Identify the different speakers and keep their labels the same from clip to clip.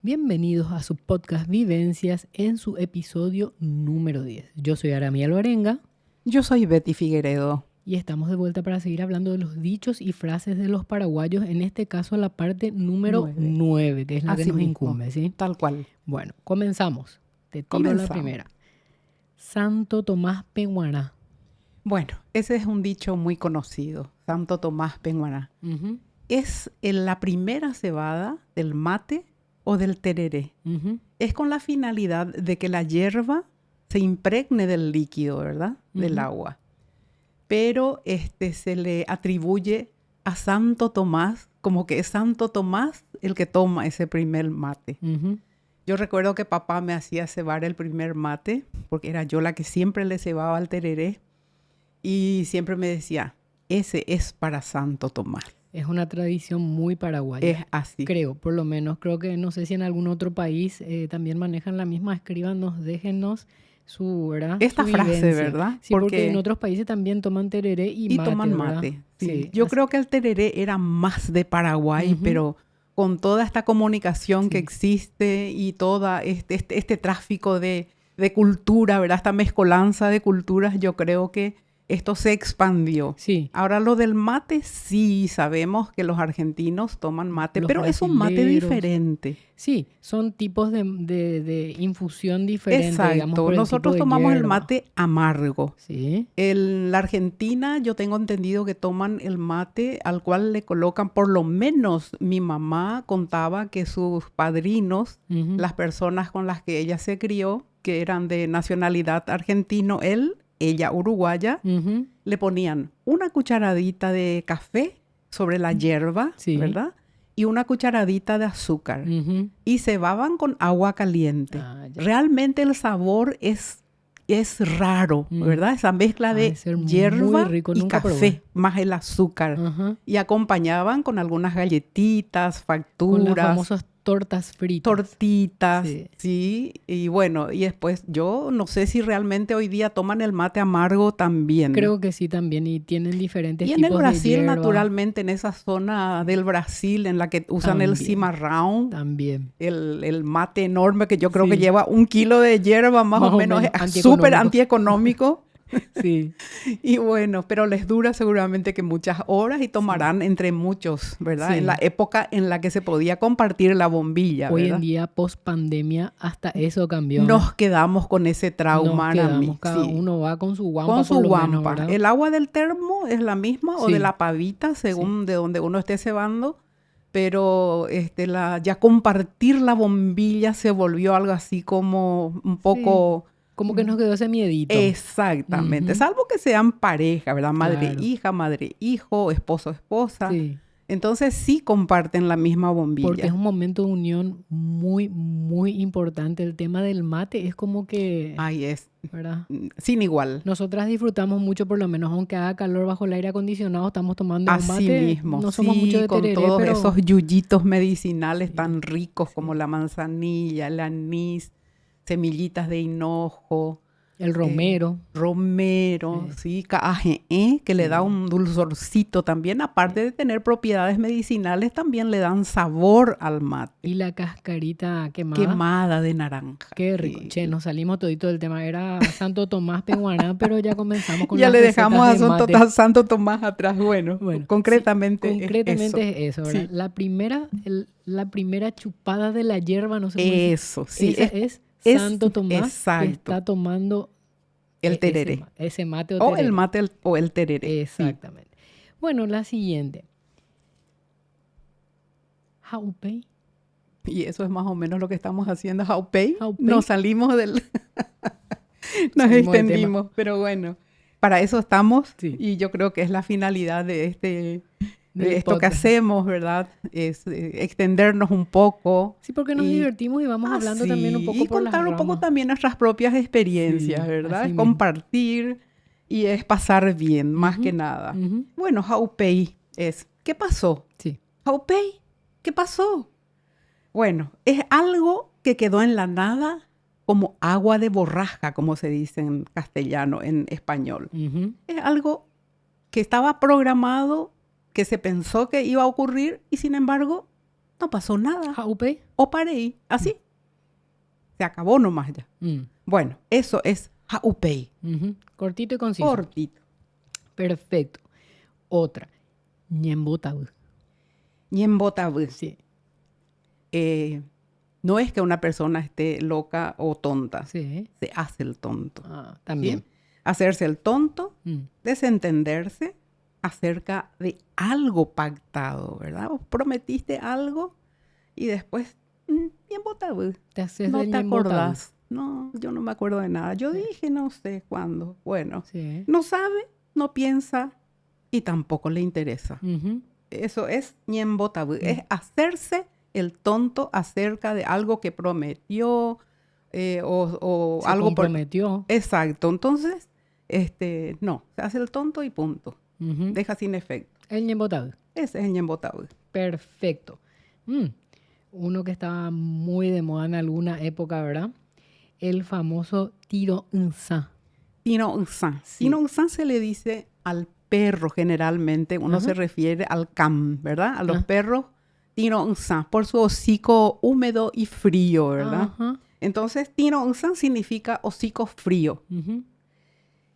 Speaker 1: Bienvenidos a su podcast Vivencias en su episodio número 10. Yo soy Aramí Alvarenga
Speaker 2: Yo soy Betty Figueredo.
Speaker 1: y estamos de vuelta para seguir hablando de los dichos y frases de los paraguayos, en este caso la parte número 9, que es la que
Speaker 2: Así
Speaker 1: nos
Speaker 2: mismo,
Speaker 1: incumbe, ¿sí?
Speaker 2: tal cual.
Speaker 1: Bueno, comenzamos. Te tiro la
Speaker 2: Comenzamos.
Speaker 1: primera. Santo Tomás Peguaná.
Speaker 2: Bueno, ese es un dicho muy conocido, Santo Tomás Peguaná.
Speaker 1: Ujú,
Speaker 2: Es la primera cebada del mate o del tereré.
Speaker 1: ujú,
Speaker 2: Es con la finalidad de que la hierba se impregne del líquido, ¿verdad? Del
Speaker 1: Ujú.
Speaker 2: agua. Pero se le atribuye a Santo Tomás, como que es Santo Tomás el que toma ese primer mate.
Speaker 1: ujú.
Speaker 2: Yo recuerdo que papá me hacía cebar el primer mate, porque era yo la que siempre le cebaba al tereré, y siempre me decía, ese es para Santo Tomás.
Speaker 1: Es una tradición muy paraguaya.
Speaker 2: Es así.
Speaker 1: Creo, por lo menos. Creo que no sé si en algún otro país también manejan la misma. Escríbanos, déjennos su, ¿verdad?
Speaker 2: Esta
Speaker 1: Su
Speaker 2: frase,
Speaker 1: vivencia.
Speaker 2: ¿verdad?
Speaker 1: Sí, porque en otros países también toman tereré y mate,
Speaker 2: toman
Speaker 1: ¿verdad?
Speaker 2: mate. Sí.
Speaker 1: Sí,
Speaker 2: Yo
Speaker 1: así-
Speaker 2: creo que el tereré era más de Paraguay,
Speaker 1: Ujú.
Speaker 2: pero con toda esta comunicación que
Speaker 1: Sí.
Speaker 2: existe y toda este tráfico de cultura, ¿verdad? Esta mezcolanza de culturas, yo creo que esto se expandió.
Speaker 1: Sí,
Speaker 2: Ahora lo del mate, sí sabemos que los argentinos toman mate,
Speaker 1: Los
Speaker 2: pero es un mate
Speaker 1: brasileros.
Speaker 2: diferente.
Speaker 1: sí, son tipos de infusión diferentes, digamos,
Speaker 2: Exacto.
Speaker 1: por el
Speaker 2: Nosotros
Speaker 1: tipo de
Speaker 2: tomamos el
Speaker 1: hierba.
Speaker 2: mate amargo.
Speaker 1: Sí,
Speaker 2: La Argentina, yo tengo entendido que toman el mate al cual le colocan, por lo menos mi mamá contaba que sus padrinos,
Speaker 1: ujú,
Speaker 2: las personas con las que ella se crió, que eran de nacionalidad argentino, ella uruguaya,
Speaker 1: ujú,
Speaker 2: le ponían una cucharadita de café sobre la hierba,
Speaker 1: Sí.
Speaker 2: ¿verdad? Y una cucharadita de azúcar.
Speaker 1: ujú.
Speaker 2: Y cebaban con agua caliente.
Speaker 1: Ah, ya.
Speaker 2: Realmente el sabor es raro, ¿verdad? Esa mezcla
Speaker 1: Ha de
Speaker 2: de
Speaker 1: ser muy
Speaker 2: hierba
Speaker 1: rico,
Speaker 2: y
Speaker 1: nunca
Speaker 2: café,
Speaker 1: probé.
Speaker 2: más el azúcar.
Speaker 1: Ajá.
Speaker 2: Y acompañaban con algunas galletitas,
Speaker 1: Con las
Speaker 2: facturas,
Speaker 1: famosas tortas fritas.
Speaker 2: tortitas,
Speaker 1: Sí.
Speaker 2: sí. Y bueno, y después yo no sé si realmente hoy día toman el mate amargo también.
Speaker 1: Creo que sí también, y tienen diferentes
Speaker 2: Y en el
Speaker 1: tipos de
Speaker 2: Brasil,
Speaker 1: hierba.
Speaker 2: naturalmente, en esa zona del Brasil en la que usan el
Speaker 1: También.
Speaker 2: cimarrón,
Speaker 1: También.
Speaker 2: el mate enorme que yo creo
Speaker 1: Sí.
Speaker 2: que lleva 1 kilo de hierba más o menos, es
Speaker 1: antieconómico.
Speaker 2: súper antieconómico.
Speaker 1: Sí.
Speaker 2: Y bueno, pero les dura seguramente que muchas horas y tomarán entre muchos, ¿verdad?
Speaker 1: Sí.
Speaker 2: En la época en la que se podía compartir la bombilla,
Speaker 1: Hoy
Speaker 2: ¿verdad?
Speaker 1: en día, post pandemia, hasta eso cambió.
Speaker 2: Nos quedamos con ese trauma,
Speaker 1: Nos
Speaker 2: Arami,
Speaker 1: quedamos, cada
Speaker 2: sí.
Speaker 1: uno va con su guampa,
Speaker 2: Con su
Speaker 1: por lo menos,
Speaker 2: guampa.
Speaker 1: ¿verdad?
Speaker 2: El agua del termo es la misma o
Speaker 1: Sí.
Speaker 2: de la pavita, según de donde uno esté cebando, pero ya compartir la bombilla se volvió algo así como un poco...
Speaker 1: Como que nos quedó ese miedito.
Speaker 2: Exactamente,
Speaker 1: Ujú.
Speaker 2: salvo que sean pareja, ¿verdad?
Speaker 1: Claro.
Speaker 2: Madre, hijo, esposo, esposa.
Speaker 1: Sí.
Speaker 2: Entonces sí comparten la misma bombilla.
Speaker 1: Porque es un momento de unión muy, muy importante. El tema del mate es como que,
Speaker 2: Ay, es
Speaker 1: ¿verdad?
Speaker 2: sin igual.
Speaker 1: Nosotras disfrutamos mucho, por lo menos aunque haga calor bajo el aire acondicionado, estamos tomando un
Speaker 2: Así
Speaker 1: mate.
Speaker 2: mismo,
Speaker 1: No somos mucho
Speaker 2: sí,
Speaker 1: de
Speaker 2: con
Speaker 1: tereré,
Speaker 2: todos
Speaker 1: pero
Speaker 2: esos yuyitos medicinales
Speaker 1: Sí,
Speaker 2: tan ricos como la manzanilla, el anís, semillitas de hinojo,
Speaker 1: el romero.
Speaker 2: romero, sí, que le da
Speaker 1: Sí.
Speaker 2: un dulzorcito también, aparte de tener propiedades medicinales, también le dan sabor al mate.
Speaker 1: Y la cascarita quemada.
Speaker 2: Quemada de naranja.
Speaker 1: Qué rico.
Speaker 2: Sí,
Speaker 1: Che,
Speaker 2: sí.
Speaker 1: nos salimos todito del tema. Era Santo Tomás Peguaná, pero ya comenzamos con
Speaker 2: Ya
Speaker 1: las
Speaker 2: le
Speaker 1: recetas
Speaker 2: dejamos a
Speaker 1: de mate.
Speaker 2: Santo Tomás atrás. Bueno,
Speaker 1: Bueno,
Speaker 2: concretamente,
Speaker 1: sí, concretamente
Speaker 2: es eso.
Speaker 1: es eso, ¿verdad?
Speaker 2: Sí.
Speaker 1: La primera chupada de la hierba, no sé cómo decir.
Speaker 2: Eso, sí.
Speaker 1: Esa es Santo Tomás que
Speaker 2: exacto.
Speaker 1: está tomando
Speaker 2: El
Speaker 1: ese
Speaker 2: tereré.
Speaker 1: ese mate o
Speaker 2: O
Speaker 1: tereré.
Speaker 2: el mate o el tereré. Sí.
Speaker 1: Exactamente. Bueno, la siguiente. Jaupey.
Speaker 2: Y eso es más o menos lo que estamos haciendo. Jaupey.
Speaker 1: Jaupey.
Speaker 2: Nos salimos del... Nos
Speaker 1: Salimos del
Speaker 2: extendimos. Pero bueno, para eso estamos.
Speaker 1: Sí.
Speaker 2: Y yo creo que es la finalidad de
Speaker 1: Del
Speaker 2: esto que
Speaker 1: podcast.
Speaker 2: hacemos, ¿verdad? Es extendernos un poco.
Speaker 1: Sí, porque nos
Speaker 2: y-
Speaker 1: divertimos y vamos hablando
Speaker 2: sí,
Speaker 1: también un poco
Speaker 2: y
Speaker 1: por las
Speaker 2: contar un poco
Speaker 1: ramas.
Speaker 2: también nuestras propias experiencias,
Speaker 1: Sí,
Speaker 2: ¿verdad?
Speaker 1: así
Speaker 2: Es
Speaker 1: mismo.
Speaker 2: compartir y es pasar bien, más
Speaker 1: Ujú,
Speaker 2: que nada.
Speaker 1: ujú.
Speaker 2: Bueno, Jaupey es, ¿qué pasó?
Speaker 1: Sí.
Speaker 2: Jaupey, ¿qué pasó? Bueno, es algo que quedó en la nada como agua de borraja, como se dice en castellano, en español.
Speaker 1: Ujú.
Speaker 2: Es algo que estaba programado, que se pensó que iba a ocurrir y sin embargo no pasó nada.
Speaker 1: Jaupei.
Speaker 2: O parei, así. Se acabó nomás ya. Bueno, eso es jaupei.
Speaker 1: Cortito y conciso.
Speaker 2: Cortito.
Speaker 1: Perfecto. Otra. Ñembotabu.
Speaker 2: Ñembotabu.
Speaker 1: Sí.
Speaker 2: No es que una persona esté loca o tonta.
Speaker 1: Sí.
Speaker 2: Se hace el tonto.
Speaker 1: También.
Speaker 2: ¿Sí? Hacerse el tonto, desentenderse acerca de algo pactado, ¿verdad? Vos prometiste algo y después, ñembotabu.
Speaker 1: Te haces
Speaker 2: No
Speaker 1: de
Speaker 2: te
Speaker 1: ñembotabu.
Speaker 2: acordás. No, yo no me acuerdo de nada. Yo dije no sé cuándo. Bueno,
Speaker 1: Sí.
Speaker 2: no sabe, no piensa y tampoco le interesa. Eso es ñembotabu. Es hacerse el tonto acerca de algo que prometió o
Speaker 1: Se
Speaker 2: algo
Speaker 1: comprometió.
Speaker 2: Exacto. Entonces, no, se hace el tonto y punto. Deja sin efecto.
Speaker 1: El ñembotabu.
Speaker 2: Ese es el ñembotabu.
Speaker 1: Perfecto. Uno que estaba muy de moda en alguna época, ¿verdad? El famoso tiro unsa.
Speaker 2: Tiro unsa.
Speaker 1: Sí.
Speaker 2: Tiro unsa se le dice al perro generalmente. Uno se refiere al can, ¿verdad? A los perros. Tiro unsa, por su hocico húmedo y frío, ¿verdad? Entonces, tiro unsa significa hocico frío.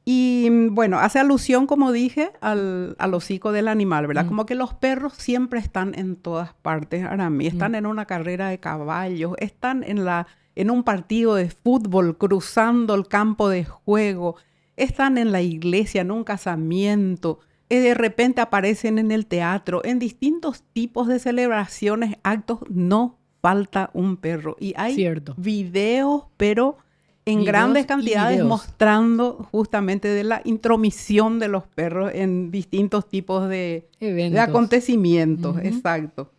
Speaker 2: Y bueno, hace alusión, como dije, al hocico del animal, ¿verdad? Como que los perros siempre están en todas partes, Arami. Están en una carrera de caballos, están en un partido de fútbol, cruzando el campo de juego, están en la iglesia, en un casamiento, de repente aparecen en el teatro, en distintos tipos de celebraciones, actos, no falta un perro. Y hay videos, pero en grandes cantidades mostrando justamente de la intromisión de los perros en distintos tipos de acontecimientos. Exacto.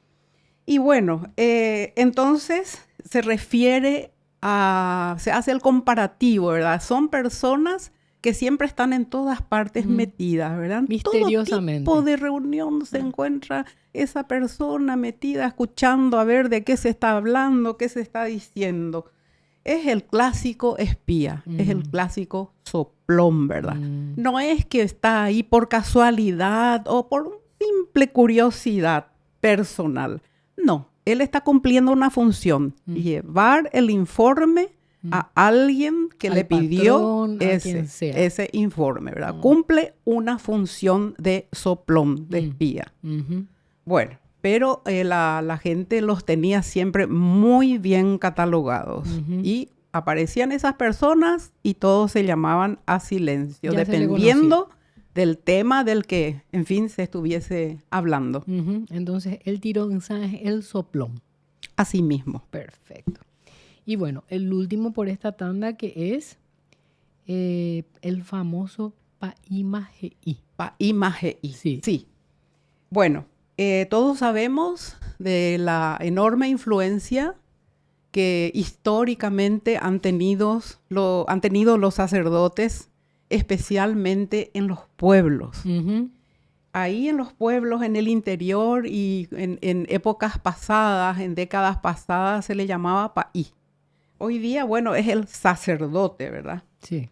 Speaker 2: Y bueno, entonces se hace el comparativo, ¿verdad? Son personas que siempre están en todas partes metidas, ¿verdad?
Speaker 1: Misteriosamente.
Speaker 2: Todo tipo de reunión se encuentra esa persona metida, escuchando a ver de qué se está hablando, qué se está diciendo. Es el clásico espía, es el clásico soplón, ¿verdad? No es que está ahí por casualidad o por simple curiosidad personal. No, él está cumpliendo una función, llevar el informe a alguien que le pidió ese informe, ¿verdad? Cumple una función de soplón, de espía. Bueno, pero la gente los tenía siempre muy bien catalogados. Y aparecían esas personas y todos se llamaban a silencio, dependiendo del tema del que, en fin, se estuviese hablando.
Speaker 1: Entonces, el tiro unsa es el soplón.
Speaker 2: Así mismo.
Speaker 1: Perfecto. Y bueno, el último por esta tanda que es el famoso Paimajeí.
Speaker 2: Paimajeí.
Speaker 1: Sí.
Speaker 2: Bueno, todos sabemos de la enorme influencia que históricamente han tenido los sacerdotes, especialmente en los pueblos. Ahí en los pueblos, en el interior y en épocas pasadas, en décadas pasadas, se le llamaba paí. Hoy día, bueno, es el sacerdote, ¿verdad?
Speaker 1: Sí.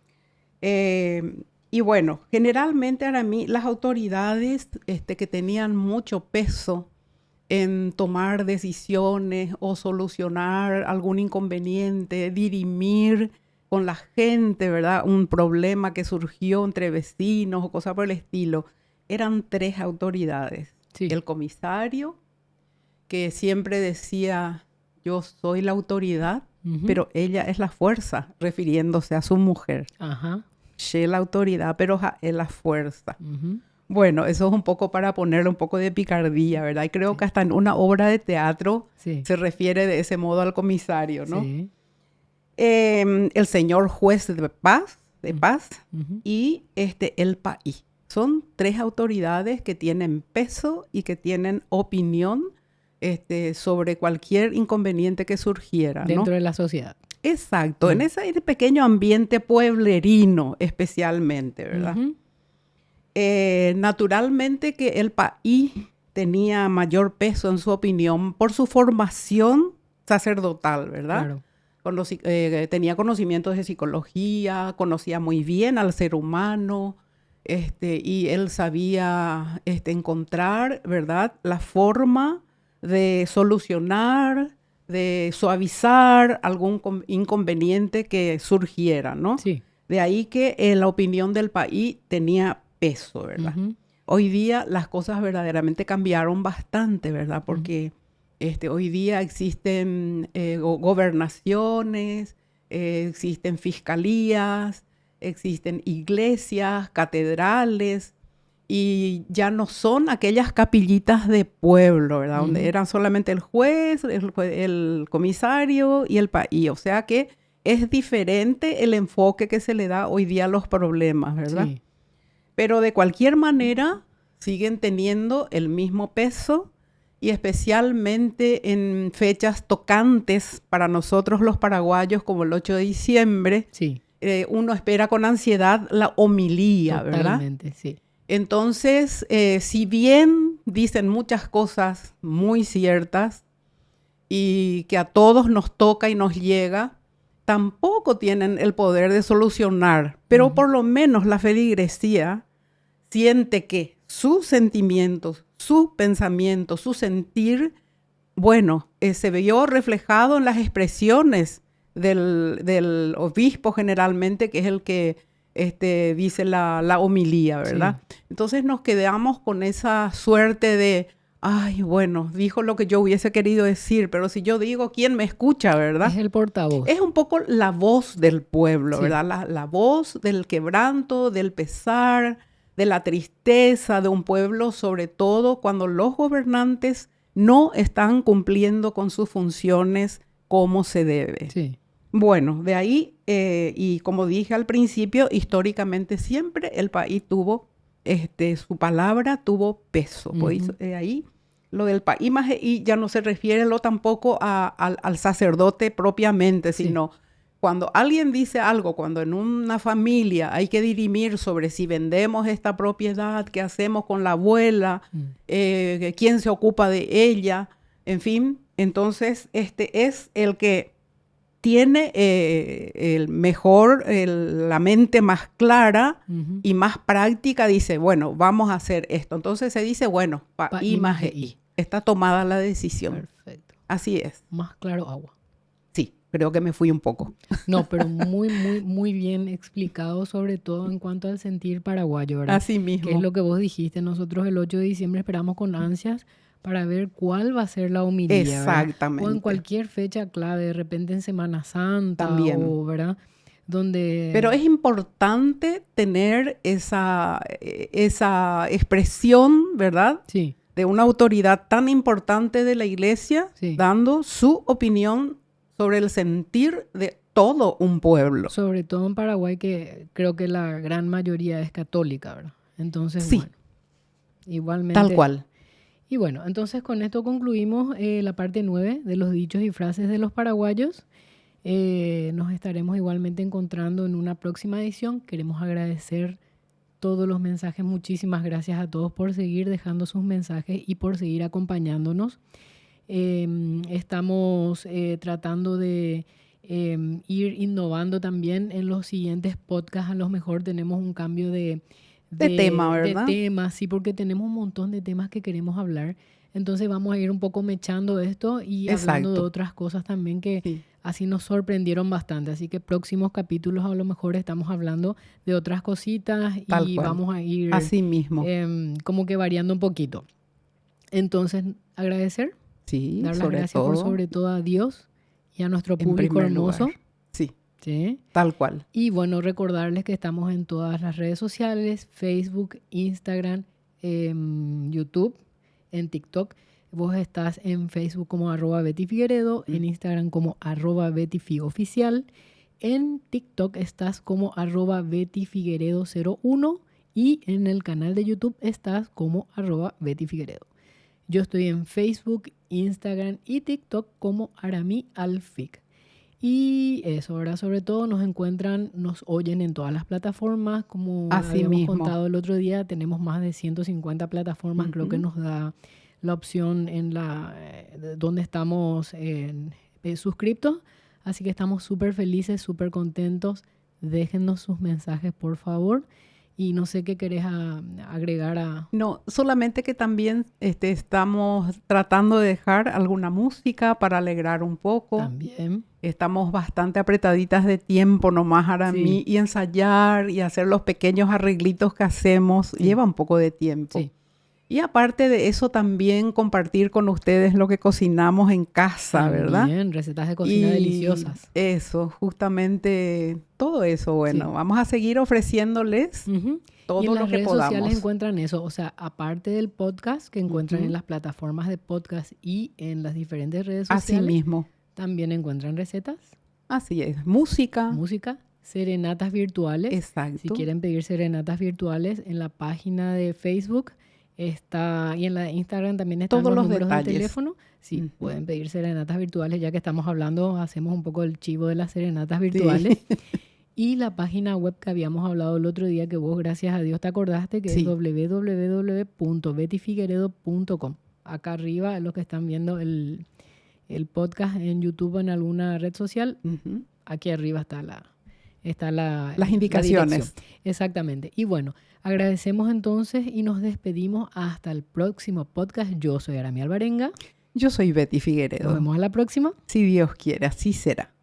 Speaker 2: Y bueno, generalmente para mí las autoridades que tenían mucho peso en tomar decisiones o solucionar algún inconveniente, dirimir con la gente, ¿verdad? Un problema que surgió entre vecinos o cosas por el estilo. Eran 3 autoridades.
Speaker 1: Sí.
Speaker 2: El comisario, que siempre decía, yo soy la autoridad, pero ella es la fuerza, refiriéndose a su mujer. She la autoridad, pero es la fuerza. Bueno, eso es un poco para ponerle un poco de picardía, ¿verdad? Y creo que hasta en una obra de teatro se refiere de ese modo al comisario, ¿no?
Speaker 1: Sí.
Speaker 2: El señor juez de paz y el paí. Son 3 autoridades que tienen peso y que tienen opinión sobre cualquier inconveniente que surgiera, ¿no?
Speaker 1: Dentro de la sociedad.
Speaker 2: Exacto, en ese pequeño ambiente pueblerino especialmente, ¿verdad? Naturalmente que el país tenía mayor peso en su opinión por su formación sacerdotal, ¿verdad? Claro. Tenía conocimientos de psicología, conocía muy bien al ser humano, y él sabía encontrar, ¿verdad?, la forma de solucionar, de suavizar algún inconveniente que surgiera, ¿no?
Speaker 1: Sí.
Speaker 2: De ahí que la opinión del país tenía peso, ¿verdad? Hoy día las cosas verdaderamente cambiaron bastante, ¿verdad? Porque hoy día existen gobernaciones, existen fiscalías, existen iglesias, catedrales, y ya no son aquellas capillitas de pueblo, ¿verdad? Donde eran solamente el juez, el comisario y el país. O sea que es diferente el enfoque que se le da hoy día a los problemas, ¿verdad?
Speaker 1: Sí.
Speaker 2: Pero de cualquier manera siguen teniendo el mismo peso, y especialmente en fechas tocantes para nosotros los paraguayos, como el 8 de diciembre,
Speaker 1: Sí.
Speaker 2: Uno espera con ansiedad la homilía, ¿verdad?
Speaker 1: Totalmente, sí.
Speaker 2: Entonces, si bien dicen muchas cosas muy ciertas y que a todos nos toca y nos llega, tampoco tienen el poder de solucionar, pero por lo menos la feligresía siente que sus sentimientos, sus pensamientos, su sentir, bueno, se vio reflejado en las expresiones del obispo generalmente, que es el que dice la homilía, ¿verdad? Sí. Entonces nos quedamos con esa suerte de, ay, bueno, dijo lo que yo hubiese querido decir, pero si yo digo, ¿quién me escucha, verdad?
Speaker 1: Es el portavoz.
Speaker 2: Es un poco la voz del pueblo,
Speaker 1: Sí.
Speaker 2: ¿verdad? La voz del quebranto, del pesar, de la tristeza de un pueblo, sobre todo cuando los gobernantes no están cumpliendo con sus funciones como se debe.
Speaker 1: Sí.
Speaker 2: Bueno, de ahí, y como dije al principio, históricamente siempre el país tuvo, su palabra tuvo peso. Pues, ahí lo del país y ya no se refiere tampoco al sacerdote propiamente, sino cuando alguien dice algo, cuando en una familia hay que dirimir sobre si vendemos esta propiedad, qué hacemos con la abuela, quién se ocupa de ella, en fin, entonces es el que tiene el mejor, la mente más clara y más práctica, dice, bueno, vamos a hacer esto. Entonces se dice, bueno, paí más i. Está tomada la decisión.
Speaker 1: Perfecto.
Speaker 2: Así es.
Speaker 1: Más claro agua.
Speaker 2: Sí, creo que me fui un poco.
Speaker 1: No, pero muy bien explicado, sobre todo en cuanto al sentir paraguayo, ¿verdad?
Speaker 2: Así mismo.
Speaker 1: Que es lo que vos dijiste. Nosotros el 8 de diciembre esperamos con ansias para ver cuál va a ser la homilía.
Speaker 2: Exactamente.
Speaker 1: ¿verdad? O en cucualquier fecha clave, de repente en Semana Santa.
Speaker 2: También.
Speaker 1: O, ¿verdad? Donde...
Speaker 2: Pero es importante tener esa expresión, ¿verdad?
Speaker 1: Sí.
Speaker 2: De una autoridad tan importante de la iglesia,
Speaker 1: sí.
Speaker 2: dando su opinión sobre el sentir de todo un pueblo.
Speaker 1: Sobre todo en Paraguay, que creo que la gran mayoría es católica, ¿verdad? Entonces,
Speaker 2: sí.
Speaker 1: bueno, igualmente...
Speaker 2: Tal cual.
Speaker 1: Y bueno, entonces con esto concluimos la parte 9 de los dichos y frases de los paraguayos. Nos estaremos igualmente encontrando en una próxima edición. Queremos agradecer todos los mensajes. Muchísimas gracias a todos por seguir dejando sus mensajes y por seguir acompañándonos. Estamos tratando de ir innovando también en los siguientes podcasts. A lo mejor tenemos un cambio de
Speaker 2: tema, ¿verdad?
Speaker 1: De temas, sí, porque tenemos un montón de temas que queremos hablar. Entonces vamos a ir un poco mechando esto y hablando de otras cosas también que así nos sorprendieron bastante. Así que próximos capítulos a lo mejor estamos hablando de otras cositas y vamos a ir
Speaker 2: así mismo.
Speaker 1: Como que variando un poquito. Entonces, agradecer.
Speaker 2: Sí,
Speaker 1: dar las gracias por sobre todo a Dios y a nuestro público hermoso.
Speaker 2: Lugar. Sí.
Speaker 1: Sí,
Speaker 2: tal cual.
Speaker 1: Y bueno, recordarles que estamos en todas las redes sociales, Facebook, Instagram, YouTube, en TikTok. Vos estás en Facebook como @BettyFigueredo, en Instagram como @BettyFigoficial, en TikTok estás como @BettyFigueredo01 y en el canal de YouTube estás como @BettyFigueredo. Yo estoy en Facebook, Instagram y TikTok como AramiAlfic. Y eso, ahora sobre todo nos oyen en todas las plataformas, como habíamos contado el otro día, tenemos más de 150 plataformas, creo que nos da la opción en donde estamos suscriptos, así que estamos súper felices, súper contentos, déjennos sus mensajes por favor Y no sé qué querés agregar a...
Speaker 2: No, solamente que también estamos tratando de dejar alguna música para alegrar un poco.
Speaker 1: También.
Speaker 2: Estamos bastante apretaditas de tiempo nomás para mí, y ensayar y hacer los pequeños arreglitos que hacemos lleva un poco de tiempo.
Speaker 1: Sí.
Speaker 2: Y aparte de eso, también compartir con ustedes lo que cocinamos en casa, ¿verdad?
Speaker 1: También, recetas de cocina deliciosas.
Speaker 2: Eso, justamente todo eso, bueno, vamos a seguir ofreciéndoles todo lo que podamos.
Speaker 1: Y en las redes sociales encuentran eso, o sea, aparte del podcast que encuentran en las plataformas de podcast y en las diferentes redes sociales.
Speaker 2: Así mismo.
Speaker 1: También encuentran recetas.
Speaker 2: Así es, música.
Speaker 1: Serenatas virtuales.
Speaker 2: Exacto.
Speaker 1: Si quieren pedir serenatas virtuales, en la página de Facebook está, y en la Instagram también están
Speaker 2: todos
Speaker 1: los
Speaker 2: números
Speaker 1: de teléfono. Sí, pueden pedir serenatas virtuales, ya que estamos hablando, hacemos un poco el chivo de las serenatas virtuales. Sí. Y la página web que habíamos hablado el otro día, que vos, gracias a Dios, te acordaste, que es www.bettyfigueredo.com. Acá arriba, los que están viendo el podcast en YouTube o en alguna red social, aquí arriba está las
Speaker 2: indicaciones.
Speaker 1: Exactamente. Y bueno, agradecemos entonces y nos despedimos hasta el próximo podcast. Yo soy Arami Alvarenga.
Speaker 2: Yo soy Betty Figueredo.
Speaker 1: Nos vemos a la próxima.
Speaker 2: Si Dios quiere, así será.